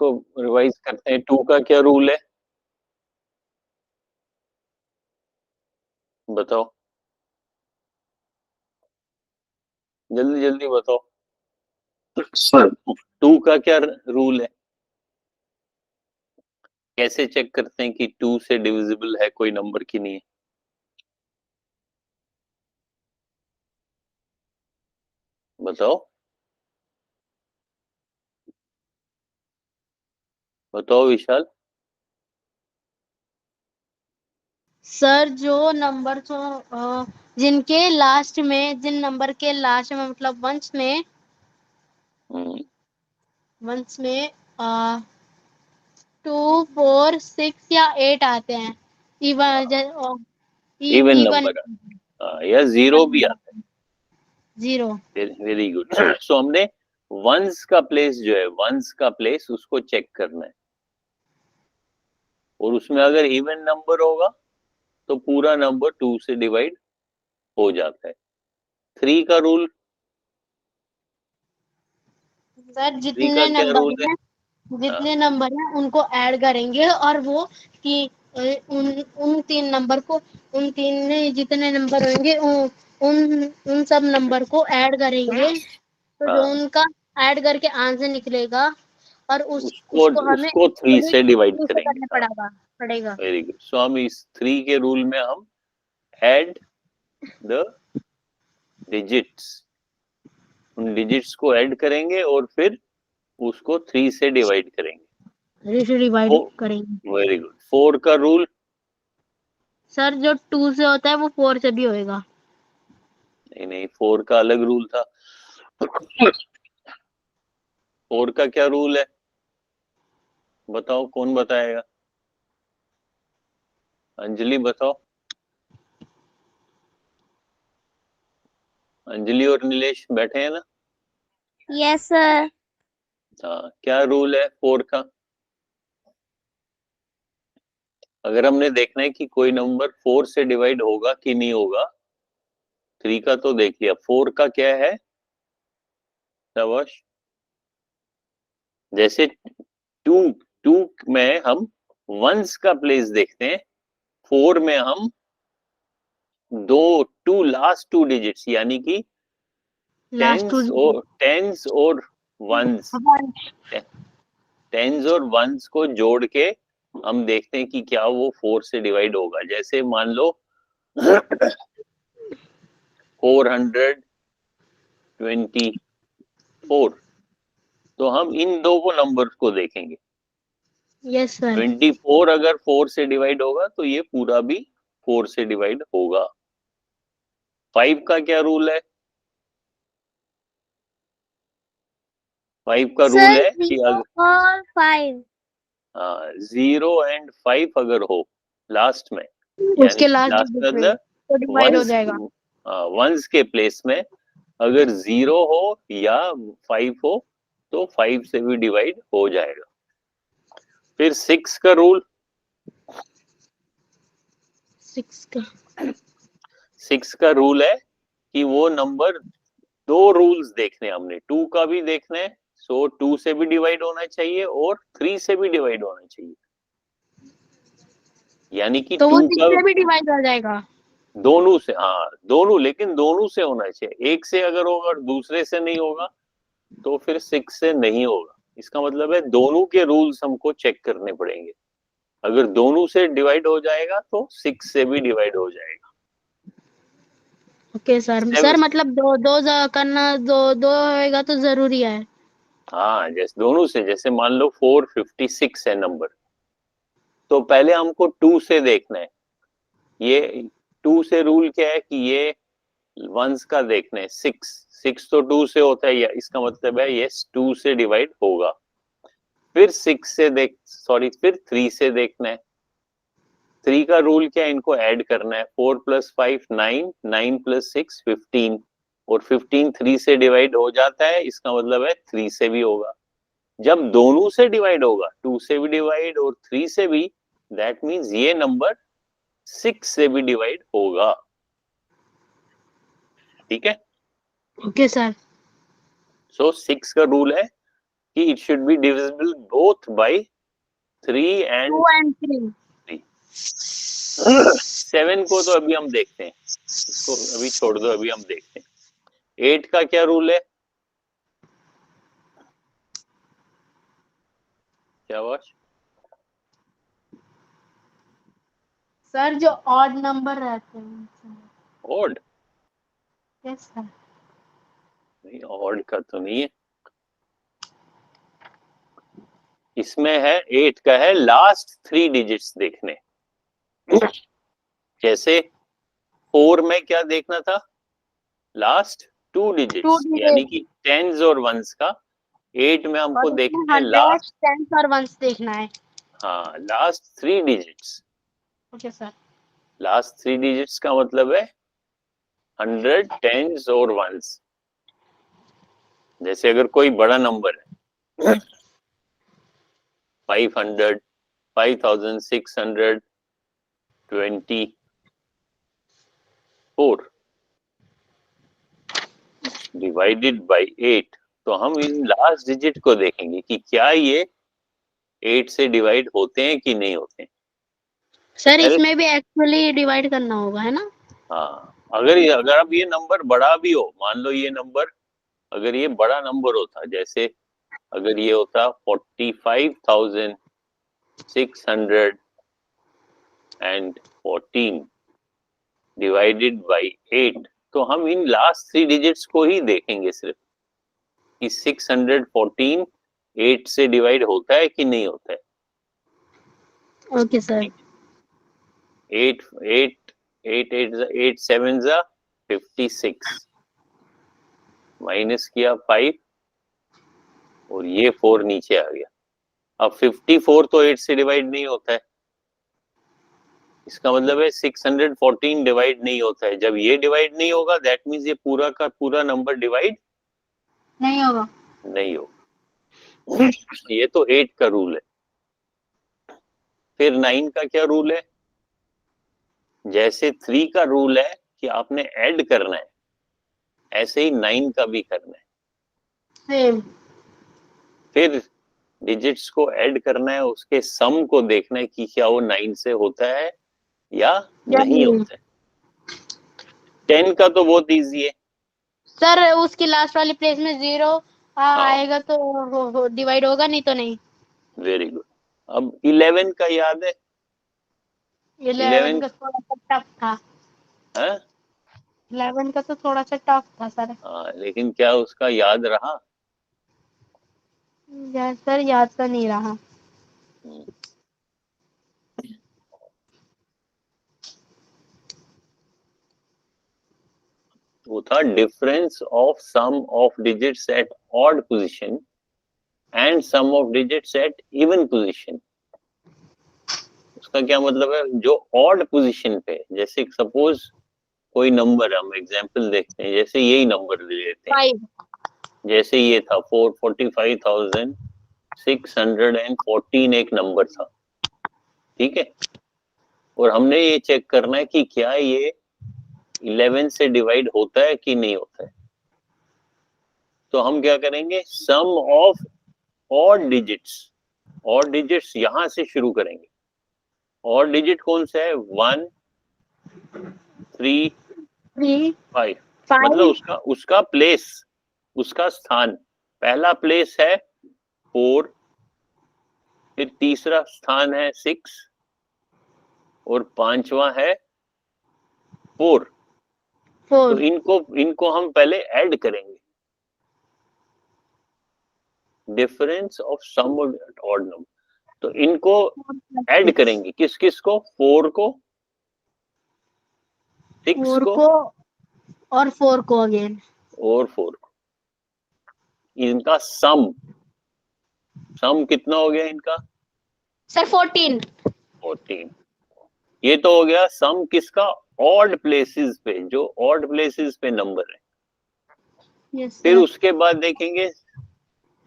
इसको रिवाइज करते हैं। 2 का क्या रूल है बताओ, जल्दी जल्दी बताओ। सर 2 का क्या रूल है, कैसे चेक करते हैं कि 2 से डिविजिबल है कोई नंबर की नहीं है? बताओ बताओ विशाल। सर जो नंबर जिनके लास्ट में, जिन नंबर के लास्ट में मतलब वंस में हम्म, 2, 4, 6 या 8 आते हैं, इवन इवन नंबर या जीरो भी आता है। 0। Very good. सो हमने वंस का प्लेस जो है, वंस का प्लेस उसको चेक करना है, और उसमें अगर इवन नंबर होगा तो पूरा नंबर 2 से डिवाइड हो जाता है। 3 का रूल, सर 3 का क्या रूल है? हाँ, जितने नंबर हैं उनको ऐड करेंगे, और वो कि उन उन तीन नंबर को, उन तीन में जितने नंबर होंगे उन उन सब नंबर को ऐड करेंगे, तो जो हाँ, उनका ऐड करके आंसर निकलेगा, और उसको उसको हमें उसको 3 एक्चुअली से डिवाइड 2 से करेंगे। करना हाँ, पड़ेगा। Very good. सो हम इस 3 के रूल में हम ऐड द डिजिट्स, उन डिजिट्स को ऐड करेंगे और फिर उसको 3 से डिवाइड करेंगे। 3 से डिवाइड करेंगे। Very good. 4 का रूल, सर जो 2 से होता है वो 4 से भी होएगा। नहीं नहीं, 4 का अलग रूल था। 4 का क्या रूल है बताओ, कौन बताएगा? अंजलि बताओ। अंजलि और नीलेश बैठे हैं ना? Yes sir. हाँ, क्या रूल है 4 का? अगर हमने देखना है कि कोई नंबर 4 से डिवाइड होगा कि नहीं होगा, 3 का तो देख लिया, 4 का क्या है? शाबाश। जैसे 2 2 में हम वंस का प्लेस देखते हैं, 4 में हम लास्ट टू डिजिट्स यानी कि लास्ट 2 टेंस और वंस, टेंस और वंस को जोड़ के हम देखते हैं कि क्या वो 4 से डिवाइड होगा। जैसे मान लो 424, तो हम इन दो को नंबर्स को देखेंगे। Yes sir. 24 अगर 4 से डिवाइड होगा तो ये पूरा भी 4 से डिवाइड होगा। 5 का क्या रूल है? 5 का रूल सर है कि 0 अगर और 5 0 एंड 5 अगर हो लास्ट में, यानी उसके लास्ट लास्ट डिजिट में मतलब तो डिवाइड हो वंस, जाएगा। वंस के प्लेस में अगर 0 हो या 5 हो तो 5 से भी डिवाइड हो जाएगा। फिर 6 का रूल, 6 का 6 का रूल है कि वो नंबर, दो रूल्स देखने हैं हमने, 2 का भी देखना है, सो 2 से भी डिवाइड होना चाहिए और 3 से भी डिवाइड होना चाहिए। यानी कि तो वो 2 6 का से भी डिवाइड हो जाएगा। दोनों से, हाँ दोनों, लेकिन दोनों से होना चाहिए। एक से अगर होगा और दूसरे से नहीं होगा तो फिर 6 से नहीं होगा। इसका मतलब है दोनों के रूल्स हमको चेक करने पड़ेंगे। अगर दोनों से डिवाइड हो जाएगा तो 6 से भी डिवाइड हो जाएगा। Okay sir. सर 7, मतलब दो दो करना, दो दो होएगा तो जरूरी है। हाँ जैसे दोनों से, जैसे मान लो 456 है नंबर, तो पहले हमको 2 से देखना है। ये 2 से रूल क्या है कि ये वंस का देखना है। 6 6 तो 2 से होता है, या इसका मतलब है ये 2 से डिवाइड होगा। फिर 6 से देख, सॉरी, फिर 3 से देखना है। 3 का रूल क्या है, इनको ऐड करना है। 4 + 5 9, 9 + 6 15, और 15 3 से डिवाइड हो जाता है, इसका मतलब है 3 से भी होगा। जब दोनों से डिवाइड होगा, 2 से भी डिवाइड और 3 से भी, दैट मीन्स ये नंबर 6 से भी डिवाइड होगा। ठीक है? Okay sir. सो 6 का रूल है कि it should be divisible both by 3 and 2 and 3. 7 को तो अभी हम देखते हैं, इसको अभी छोड़ दो, अभी हम देखते हैं। 8 का क्या रूल है? क्या वाश? सर जो ऑड नंबर रहते हैं. ऑड? Yes sir. नहीं, ऑड का तो नहीं है, इसमें है 8 का है लास्ट 3 डिजिट्स देखने। जैसे 4 में क्या देखना था? लास्ट 2 डिजिट्स, यानी कि टेंस और वंस का। 8 में हमको देखना है लास्ट, 100, 10 और 1 देखना है. हाँ, last 3 digits. Okay sir. Last 3 digits का मतलब है 100, टेंस और वंस। जैसे अगर कोई बड़ा नंबर है 500, 5624 डिवाइडेड बाय 8, तो हम इन लास्ट डिजिट को देखेंगे कि क्या ये 8 से डिवाइड होते हैं कि नहीं होते हैं। सर इसमें भी एक्चुअली डिवाइड करना होगा, है ना? हाँ, अगर अब ये नंबर बड़ा भी हो, मान लो ये नंबर, अगर ये बड़ा नंबर होता, जैसे अगर ये होता 45,614 डिवाइडेड बाय 8, तो हम इन लास्ट 3 डिजिट्स को ही देखेंगे सिर्फ, कि 614 8 से डिवाइड होता है कि नहीं होता है। Okay sir. 8 8 8 8 7 56, माइनस किया 5 और ये 4 नीचे आ गया। अब 54 तो 8 से डिवाइड नहीं होता है, इसका मतलब है 614 डिवाइड नहीं होता है। जब ये डिवाइड नहीं होगा, दैट मीन्स ये पूरा का पूरा नंबर डिवाइड नहीं होगा. नहीं होगा। ये तो 8 का रूल है। फिर 9 का क्या रूल है? जैसे 3 का रूल है कि आपने ऐड करना है, ऐसे ही 9 का भी करना है। सेम. फिर डिजिट्स को ऐड करना है, उसके सम को देखना है कि क्या वो 9 से होता है या नहीं होता है। 10 का तो बहुत इजी है सर उसकी लास्ट वाली प्लेस में 0 हाँ, आएगा तो डिवाइड होगा, नहीं तो नहीं. Very good. अब 11 का याद है? 11 का थोड़ा सा टफ था. हाँ? 11 का तो थोड़ा सा टफ था सर. हाँ, लेकिन क्या उसका याद रहा? सर याद तो नहीं रहा. वो था difference of sum of digits at odd position and sum of digits at even position. उसका क्या मतलब है? जो ऑड पोजीशन पे, जैसे सपोज कोई नंबर, हम एग्जांपल देखते हैं, जैसे यही नंबर ले लेते हैं, 5. जैसे ये था 445,614 एक नंबर था, ठीक है, और हमने ये चेक करना है कि क्या ये 11 से डिवाइड होता है कि नहीं होता है। तो हम क्या करेंगे? Sum of odd digits, odd digits यहां से शुरू करेंगे। ऑड डिजिट कौन सा है? 1 3 3 5, 5. मतलब उसका प्लेस, उसका स्थान। पहला प्लेस है 4, फिर तीसरा स्थान है 6 और पांचवा है 4। तो 4. इनको हम पहले ऐड करेंगे। Difference of sum odd number, तो इनको ऐड करेंगे। किस किस को? 4 को, 6 4 को को और 4 को अगेन, और 4 को। इनका सम कितना हो गया इनका? सर 14. 14। ये तो हो गया सम किसका? ऑड प्लेसेस पे, जो ऑड प्लेसेस पे नंबर है। यस फिर सर. उसके बाद देखेंगे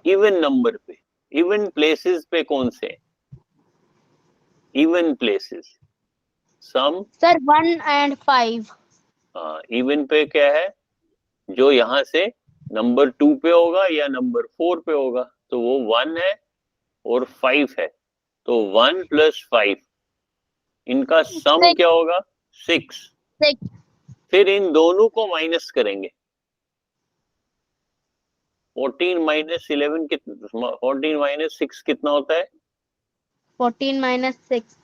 इवन नंबर पे। इवन प्लेसेस पे कौन से? Even places sum, sir 1 and 5. Even पे क्या है? जो यहां से नंबर 2 पे होगा या नंबर 4 पे होगा। तो वो 1 है और 5 है, तो 1 + 5 इनका सम 6 क्या होगा? 6। 6 फिर इन दोनों को माइनस करेंगे। 14 - 11 कितना, 14 - 6 कितना होता है? 14 - 6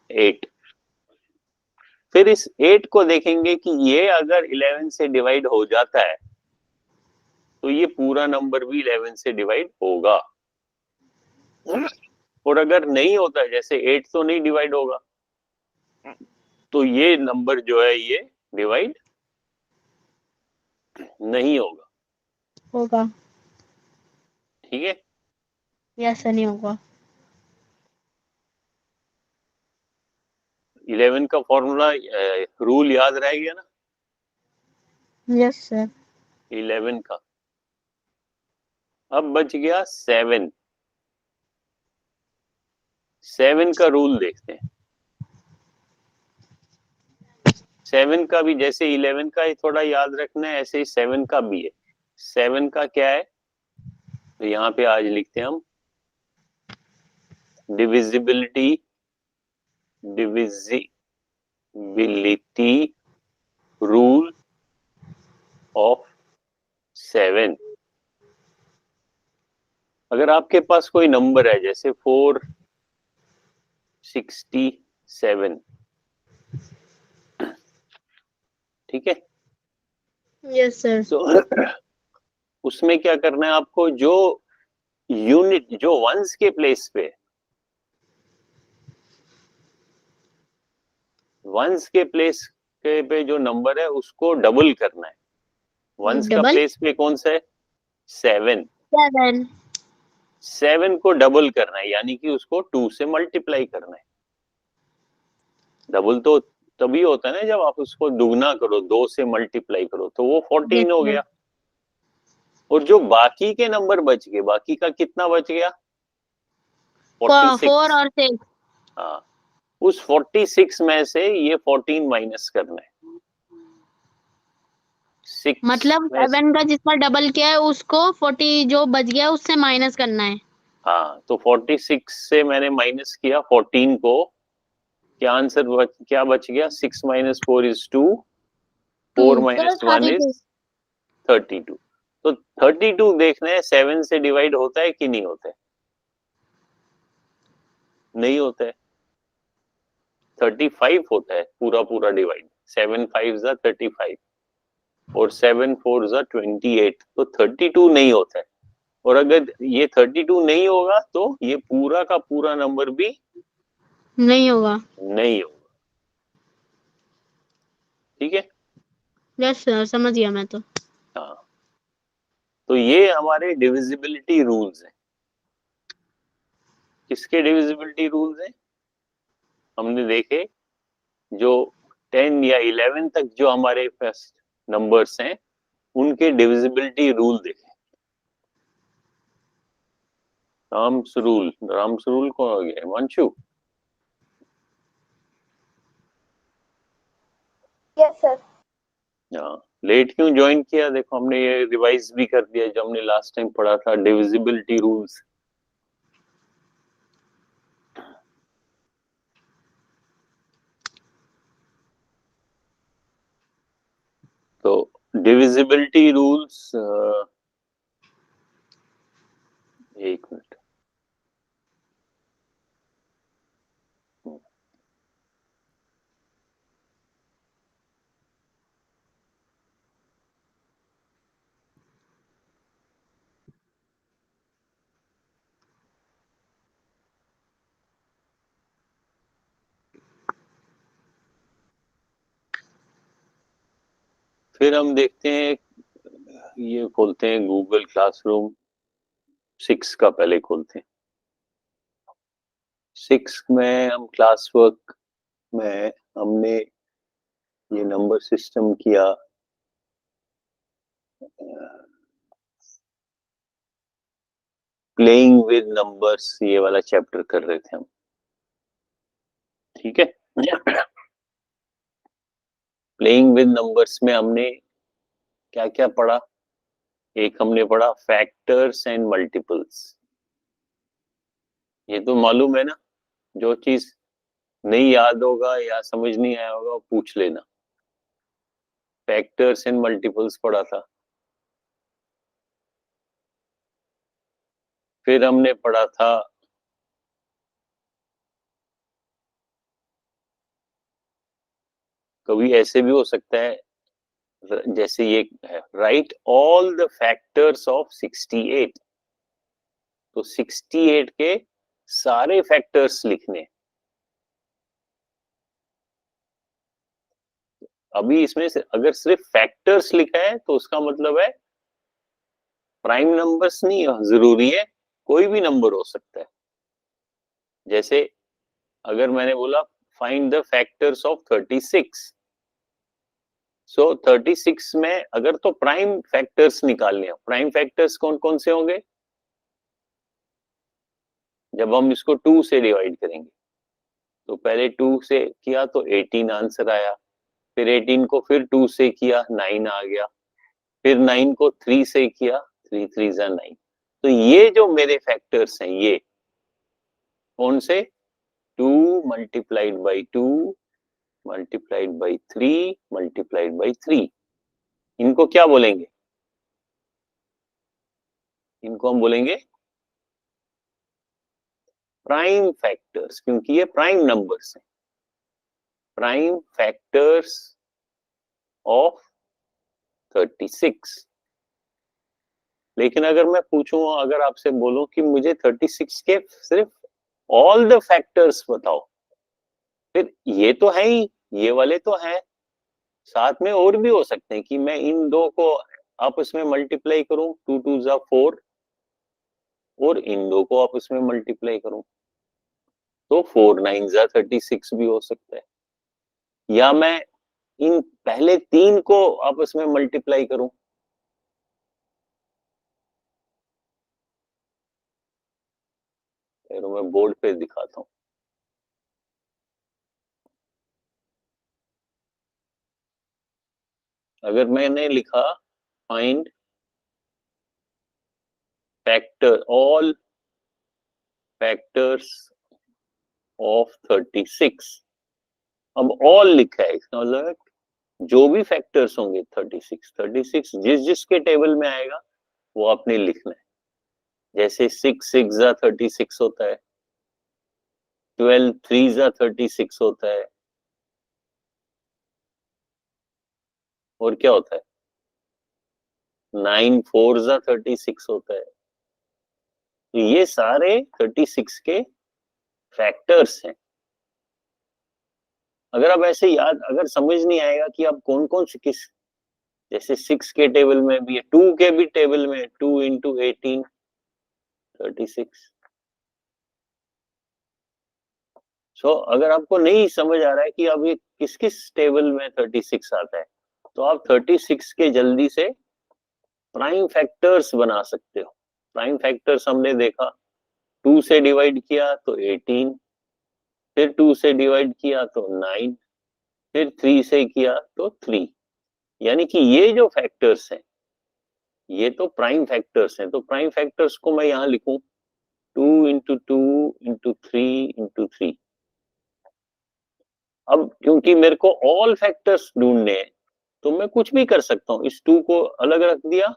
8। फिर इस 8 को देखेंगे कि ये अगर 11 से डिवाइड हो जाता है तो ये पूरा नंबर भी 11 से डिवाइड होगा, और अगर नहीं होता है, जैसे 8 तो नहीं डिवाइड होगा, तो ये नंबर जो है ये डिवाइड नहीं होगा। होगा। ठीक है। यस नहीं होगा। 11 का फॉर्मूला, रूल याद रह गया ना? Yes sir. 11 का। अब बच गया 7। 7 का रूल देखते हैं। 7 का भी जैसे 11 का ही थोड़ा याद रखना है, ऐसे ही 7 का भी है। 7 का क्या है? तो यहाँ पे आज लिखते हैं हम डिविजिबिलिटी, डिविजिबिलिटी रूल ऑफ 7। अगर आपके पास कोई नंबर है जैसे 467, ठीक है, यस सर। तो उसमें क्या करना है आपको? जो यूनिट जो वंस के प्लेस पे, वंस के प्लेस पे जो नंबर है उसको डबल करना है। वंस का डबल प्लेस पे कौन सा है? 7। 7 7 को डबल करना है, यानी कि उसको 2 से मल्टीप्लाई करना है। डबल तो तभी होता है ना जब आप उसको दुगना करो, 2 से मल्टीप्लाई करो, तो वो 14 हो यस गया। और जो बाकी के नंबर बच गए, बाकी का कितना बच गया? सर। 4 46। और 6 हाँ, उस 46 में से ये 14 माइनस करना है। 6 मतलब में 7 का जिसका डबल किया है उसको 40 जो बच गया उससे माइनस करना है। हाँ, तो 46 से मैंने माइनस किया 14 को, क्या आंसर क्या बच गया? 6 - 4 = 2, 2 4 सर - 1 32 = 32। तो 32 देखना है 7 से डिवाइड होता है कि नहीं होता है? नहीं होता है। 35 होता है पूरा पूरा डिवाइड। 7 × 5 = 35 और 7 × 4 = 28, तो 32 नहीं होता है। और अगर ये 32 नहीं होगा तो ये पूरा का पूरा नंबर भी नहीं होगा। नहीं होगा। ठीक है। यस सर समझ गया मैं तो। हाँ, तो ये हमारे डिविजिबिलिटी रूल्स हैं। किसके डिविजिबिलिटी रूल्स हैं? हमने देखे जो 10 या 11 तक जो हमारे पास नंबर्स हैं उनके डिविजिबिलिटी रूल देखे। राम्स रूल, राम्स रूल कौन हो गया? हिमांशु? Yes sir. हाँ, लेट क्यों ज्वाइन किया? देखो हमने ये रिवाइज भी कर दिया जो हमने लास्ट टाइम पढ़ा था, डिविजिबिलिटी रूल्स। तो डिविजिबिलिटी रूल्स, एक मिनट। फिर हम देखते हैं, ये खोलते हैं गूगल क्लासरूम 6 का, पहले खोलते हैं। 6 में हम क्लास वर्क में हमने ये नंबर सिस्टम किया, प्लेइंग विद नंबर्स, ये वाला चैप्टर कर रहे थे हम। ठीक है। प्लेइंग विद नंबर्स में हमने क्या क्या पढ़ा? एक हमने पढ़ा फैक्टर्स एंड मल्टीपल्स। ये तो मालूम है ना, जो चीज नहीं याद होगा या समझ नहीं आया होगा पूछ लेना। फैक्टर्स एंड मल्टीपल्स पढ़ा था। फिर हमने पढ़ा था कभी ऐसे भी हो सकता है, जैसे ये है, right all the factors of 68। तो 68 के सारे फैक्टर्स लिखने। अभी इसमें से अगर सिर्फ फैक्टर्स लिखा है तो उसका मतलब है प्राइम नंबर्स नहीं जरूरी है, कोई भी नंबर हो सकता है। जैसे अगर मैंने बोला फाइंड द फैक्टर्स ऑफ 36, सो 36 में अगर तो प्राइम फैक्टर्स निकालने हैं, प्राइम फैक्टर्स कौन कौन से होंगे? जब हम इसको 2 से डिवाइड करेंगे तो पहले 2 से किया तो 18 आंसर आया, फिर 18 को फिर 2 से किया 9 आ गया, फिर 9 को 3 से किया 3 3 जा 9। तो ये जो मेरे फैक्टर्स हैं ये कौन से? 2 multiplied by 2 multiplied by 3 multiplied by 3। इनको क्या बोलेंगे? इनको हम बोलेंगे प्राइम फैक्टर्स, क्योंकि ये प्राइम नंबर्स हैं। Prime factors of 36। लेकिन अगर मैं पूछूं, अगर आपसे बोलूं कि मुझे 36 के सिर्फ ऑल द फैक्टर्स बताओ, फिर ये तो है ही, ये वाले तो हैं, साथ में और भी हो सकते हैं कि मैं इन दो को आपस में मल्टीप्लाई करूं, 2 2 जा 4, और इन दो को आपस में मल्टीप्लाई करूं तो 4 9 जा 36 भी हो सकता है। या मैं इन पहले तीन को आपस में मल्टीप्लाई करूं, फिर मैं बोर्ड पे दिखाता हूं। अगर मैंने लिखा find factor all factors of 36, अब ऑल लिखा है, इसका मतलब जो भी फैक्टर्स होंगे 36 जिस जिसके टेबल में आएगा वो आपने लिखना है। जैसे 6 6 जा 36 होता है, 12 3 जा 36 होता है, और क्या होता है 9 4 जा 36 होता है। तो ये सारे 36 के फैक्टर्स हैं। अगर आप ऐसे याद, अगर समझ नहीं आएगा कि आप कौन कौन से किस, जैसे 6 के टेबल में भी है, 2 के भी टेबल में 2 इंटू 18 36। सो अगर आपको नहीं समझ आ रहा है कि अब ये किस किस टेबल में 36 आता है, तो आप 36 के जल्दी से प्राइम फैक्टर्स बना सकते हो। प्राइम फैक्टर्स हमने देखा, 2 से डिवाइड किया तो 18, फिर 2 से डिवाइड किया तो 9, फिर 3 से किया तो 3। यानी कि ये जो फैक्टर्स हैं ये तो प्राइम फैक्टर्स हैं। तो प्राइम फैक्टर्स को मैं यहां लिखूं 2 इंटू 2 इंटू 3 इंटू 3। अब क्योंकि मेरे को ऑल फैक्टर्स ढूंढने हैं तो मैं कुछ भी कर सकता हूं, इस 2 को अलग रख दिया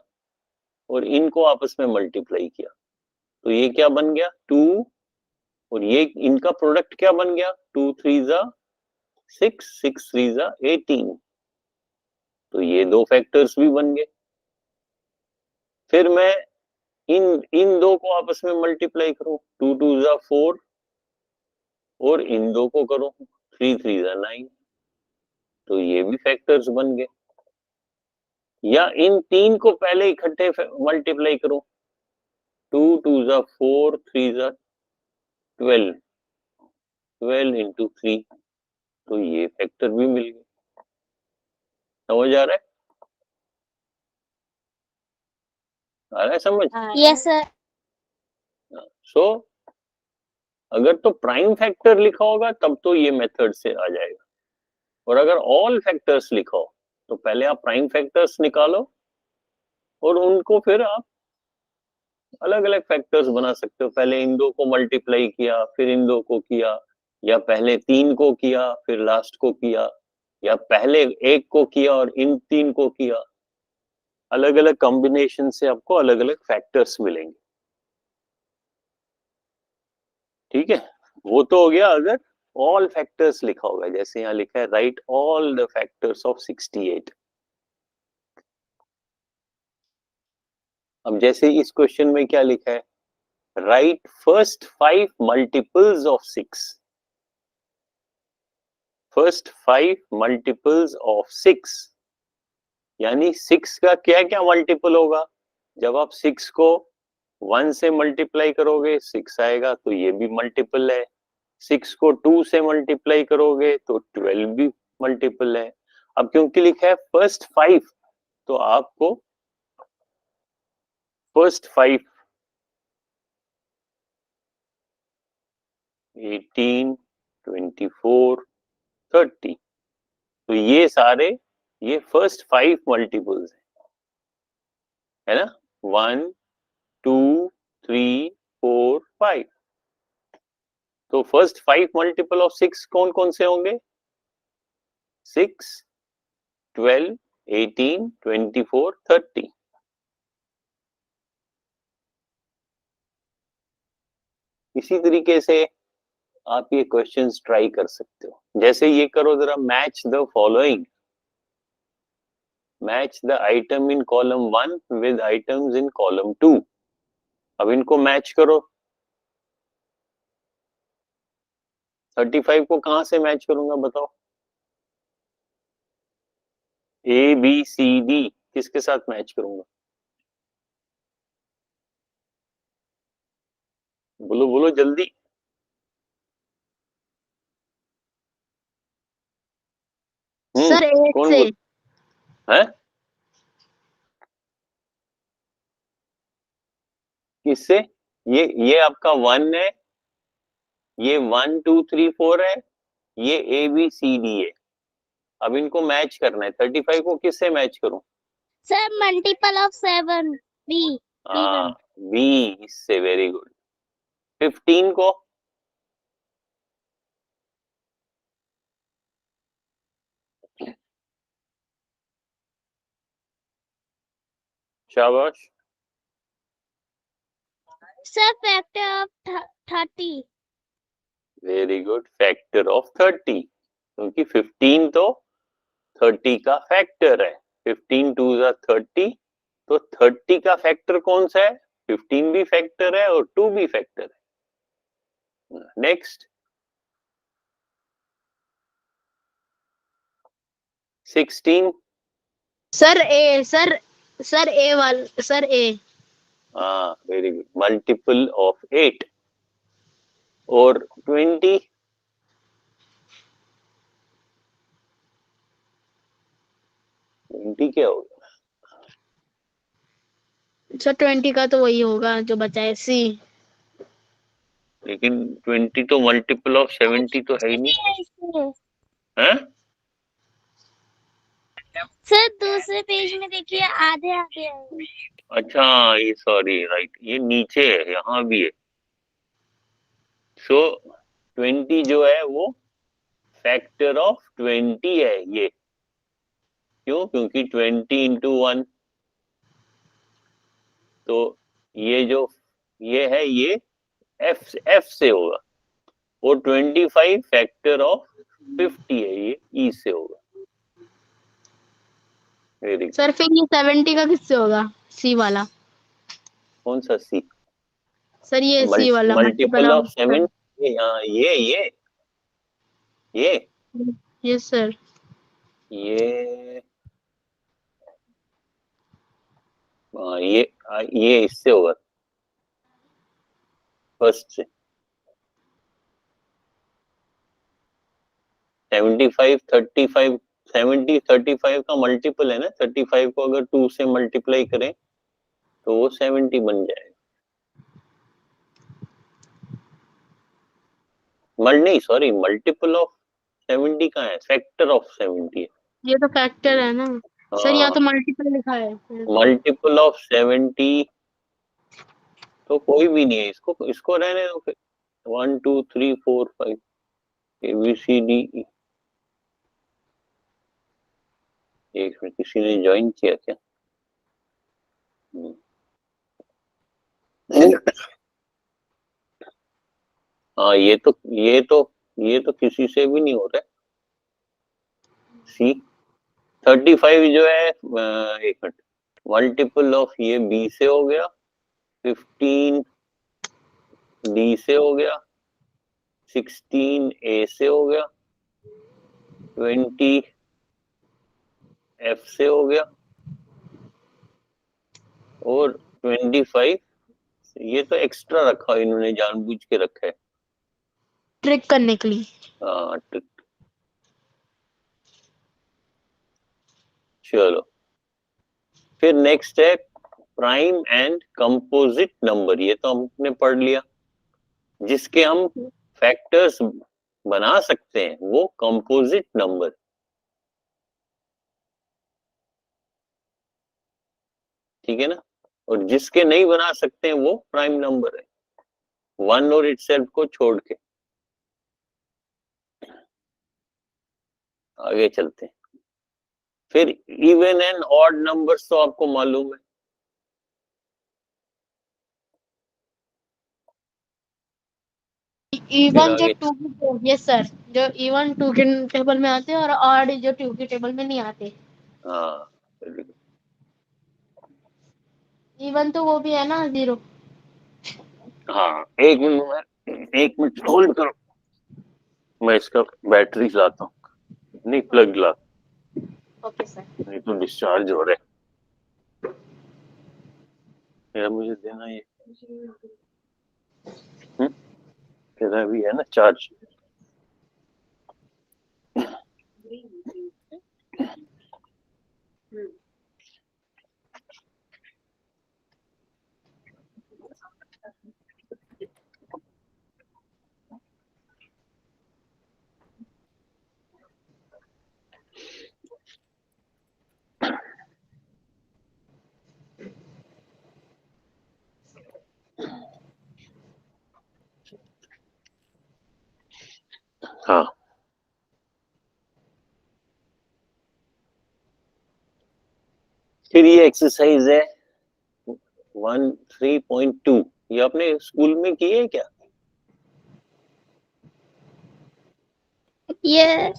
और इनको आपस में मल्टीप्लाई किया, तो ये क्या बन गया 2, और ये इनका प्रोडक्ट क्या बन गया 2 3 जा 6 6 3 जा 18। तो ये दो फैक्टर्स भी बन गए। फिर मैं इन इन दो को आपस में मल्टीप्लाई करूं, 2 2 जा 4, और इन दो को करो 3 3 जा 9, तो ये भी फैक्टर्स बन गए। या इन तीन को पहले इकट्ठे मल्टीप्लाई करो, 2 2 जा 4 3 जा 12, 12 इंटू 3, तो ये फैक्टर भी मिल गए। समझ आ रहा है समझ? Yes sir. सो अगर तो प्राइम फैक्टर लिखा होगा तब तो ये मेथड से आ जाएगा, और अगर ऑल फैक्टर्स लिखा हो तो पहले आप प्राइम फैक्टर्स निकालो, और उनको फिर आप अलग अलग फैक्टर्स बना सकते हो। पहले इन दो को मल्टीप्लाई किया, फिर इन दो को किया, या पहले 3 को किया फिर लास्ट को किया, या पहले 1 को किया और इन 3 को किया। अलग अलग कॉम्बिनेशन से आपको अलग अलग फैक्टर्स मिलेंगे। ठीक है, वो तो हो गया अगर ऑल फैक्टर्स लिखा होगा, जैसे यहाँ लिखा है right all the factors of 68। अब जैसे इस क्वेश्चन में क्या लिखा है, right first 5 multiples of 6। First 5 multiples of 6, यानी 6 का क्या क्या मल्टीपल होगा। जब आप 6 को 1 से मल्टीप्लाई करोगे 6 आएगा, तो ये भी मल्टीपल है। 6 को 2 से मल्टीप्लाई करोगे तो 12 भी मल्टीपल है। अब क्योंकि लिखा है फर्स्ट 5, तो आपको फर्स्ट 5 18, 24, 30, तो ये सारे ये फर्स्ट 5 मल्टीपल्स है ना। 1, 2, 3, 4, 5। तो फर्स्ट 5 मल्टीपल ऑफ 6 कौन कौन से होंगे, 6, 12, 18, 24, 30। इसी तरीके से आप ये क्वेश्चंस ट्राई कर सकते हो। जैसे ये करो जरा, match the following, match the item in column 1 with items in column 2। अब इनको मैच करो। 35 को कहां से मैच करूंगा बताओ, ए बी सी डी किसके साथ मैच करूंगा, बोलो बोलो जल्दी। सर 8 कौन से। बोल है, किससे, ये आपका 1 है, ये 1 2 3 4 है, ये ए बी सी डी है। अब इनको मैच करना है। 35 को किससे मैच करूं, सर मल्टीपल ऑफ 7 बी। हाँ बी, इससे, वेरी गुड। 15 को, शाबाश, sir factor of 30। Very good, factor of 30, क्योंकि 15 तो 30 का फैक्टर है। 15 2 जा 30, तो 30 का फैक्टर कौन सा है, 15 भी फैक्टर है और 2 भी फैक्टर है। नेक्स्ट 16, सर ए सर ए वाला सर ए। हाँ वेरी गुड, मल्टीपल ऑफ 8। और 20, 20 क्या होगा, सर 20 का तो वही होगा जो बचा है, सी। लेकिन 20 तो मल्टीपल ऑफ 70 तो है ही नहीं है। सर दूसरे पेज में देखिए, आधे आधे है। अच्छा, ये सॉरी, राइट, ये नीचे है, यहाँ भी है। सो 20 जो है वो फैक्टर ऑफ 20 है ये। क्यों, क्योंकि 20 इंटू 1, तो ये जो ये है ये एफ से होगा। और 25 फैक्टर ऑफ 50 है, ये ई से होगा। Very good. सर फिर ये 70 का किससे होगा, सी वाला। कौन सा सी, सर ये सी वाला मल्टीपल मल्टीपल ऑफ ऑफ। 7, ये यस सर। ये हाँ, ये इससे होगा, फर्स्ट से। 75 35, 70 35 का मल्टीपल है ना। 35 को अगर 2 से मल्टीप्लाई करें तो वो 70 बन जाएगा। नहीं सॉरी, मल्टीपल ऑफ 70 का है, फैक्टर ऑफ 70 है। ये तो फैक्टर है ना। सर यहाँ तो मल्टीपल लिखा है। मल्टीपल ऑफ 70 तो कोई भी नहीं है, इसको रहने दो फिर। 1 2 3 4 5 ABCD। एक मिनट, किसी ने ज्वाइन किया क्या? हाँ, ये तो किसी से भी नहीं हो रहा है। सी 35 जो है, एक मिनट, मल्टीपल ऑफ ये बी से हो गया, 15 डी से हो गया, 16 ए से हो गया, 20 एफ से हो गया, और 25 ये तो एक्स्ट्रा रखा है, इन्होंने जानबूझ के रखा है। ट्रिक करने के लिए। हाँ, चलो फिर नेक्स्ट है प्राइम एंड कंपोजिट नंबर। ये तो हमने पढ़ लिया। जिसके हम फैक्टर्स बना सकते हैं वो कंपोजिट नंबर। ठीक है ना? और जिसके नहीं बना सकते हैं वो प्राइम नंबर है, वन और इटसेल्फ को छोड़ के। आगे चलते हैं। फिर इवन एंड ऑड नंबर्स तो आपको मालूम है। फिर इवन जो आगे, टू की, यस सर, जो इवन टू के टेबल में आते हैं और ऑड जो टू के टेबल में नहीं आते। हाँ इवन तो वो भी है ना, 0। हाँ, एक मिनट होल्ड करो, मैं इसका बैटरी लाता हूँ, नहीं प्लग ला, ओके सर। नहीं तो डिस्चार्ज हो रहा है। मेरा मुझे देना ये, तेरा भी है ना चार्ज? हाँ, फिर ये एक्सरसाइज है 13.2। ये आपने स्कूल में की है क्या? ये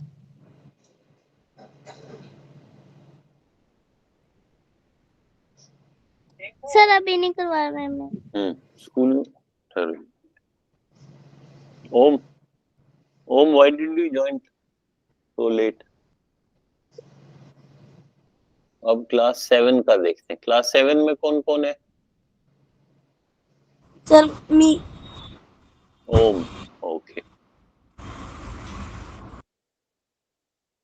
सर अभी नहीं करवा रहे मैं। स्कूल में। चलो, Om Om why did you join so late? अब क्लास 7 का देखते हैं। क्लास 7 में कौन कौन है? सर मी। ओम, ओके।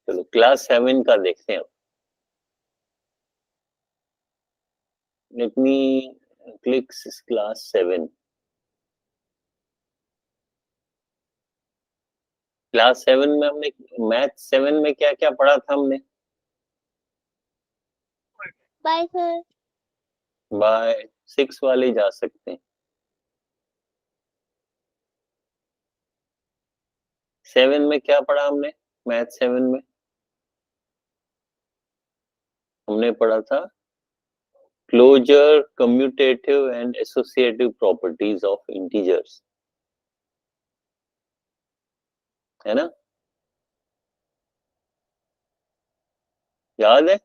चलो क्लास 7 का देखते हैं। Let me click class 7। Class 7 में हमने मैथ 7 में क्या क्या पढ़ा था हमने? Bye sir. बाय 6 वाले जा सकते हैं। 7 में क्या पढ़ा हमने? मैथ 7 में हमने पढ़ा था closure, commutative and associative properties of integers, है ना? याद है?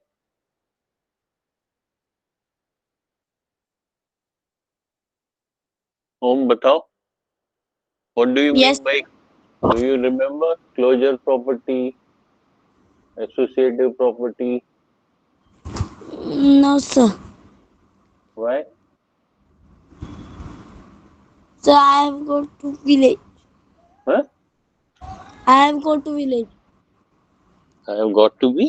ओम बताओ, what do you yes. Mean by, do you remember closure property, associative property? No sir. Why? So I have go to village. Huh? I have go to village. I have got to be?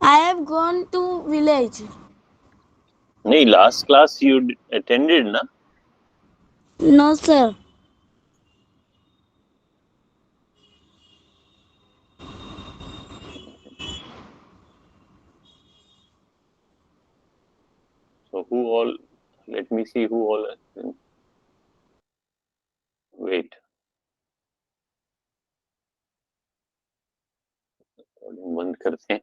I have gone to village. नहीं, last class you attended ना? No sir. who all, let me see who all, wait, बंद करते हैं.